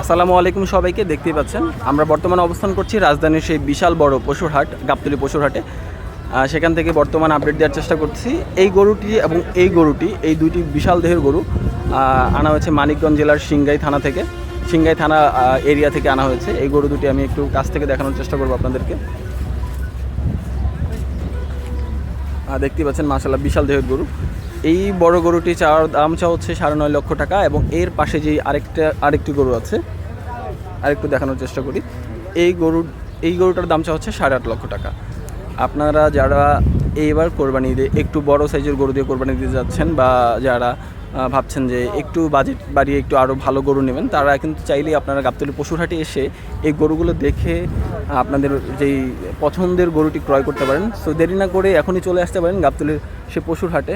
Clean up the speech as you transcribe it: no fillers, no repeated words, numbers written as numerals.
আসসালামু আলাইকুম সবাইকে। দেখতেই পাচ্ছেন আমরা বর্তমানে অবস্থান করছি রাজধানীর সেই বিশাল বড় পশুর হাট, গাবতলী পশুর হাটে। সেখান থেকে বর্তমান আপডেট দেওয়ার চেষ্টা করছি। এই গরুটি এবং এই গরুটি, এই দুইটি বিশাল দেহের গরু আনা হয়েছে মানিকগঞ্জ জেলার সিংগাই থানা থেকে, সিংগাই থানা এরিয়া থেকে আনা হয়েছে। এই গরু দুটি আমি একটু কাছ থেকে দেখানোর চেষ্টা করবো আপনাদেরকে। দেখতেই পাচ্ছেন মাশাআল্লাহ বিশাল দেহের গরু। এই বড় গরুটি চাওয়ার দাম হচ্ছে 9.5 লক্ষ টাকা, এবং এর পাশে যেই আরেকটি গরু আছে, আরেকটু দেখানোর চেষ্টা করি। এই গরুটার দাম হচ্ছে 8.5 লক্ষ টাকা। আপনারা যারা এইবার কোরবানি দিয়ে একটু বড় সাইজের গরু দিয়ে কোরবানি দিতে যাচ্ছেন, বা যারা ভাবছেন যে একটু বাজেট বাড়িয়ে একটু আরও ভালো গরু নেবেন, তারা কিন্তু চাইলেই আপনারা গাবতলী পশুর হাটে এসে এই গরুগুলো দেখে আপনাদের যেই পছন্দের গরুটি ক্রয় করতে পারেন। সো দেরি না করে এখনই চলে আসতে পারেন গাবতলীর সে পশুর হাটে।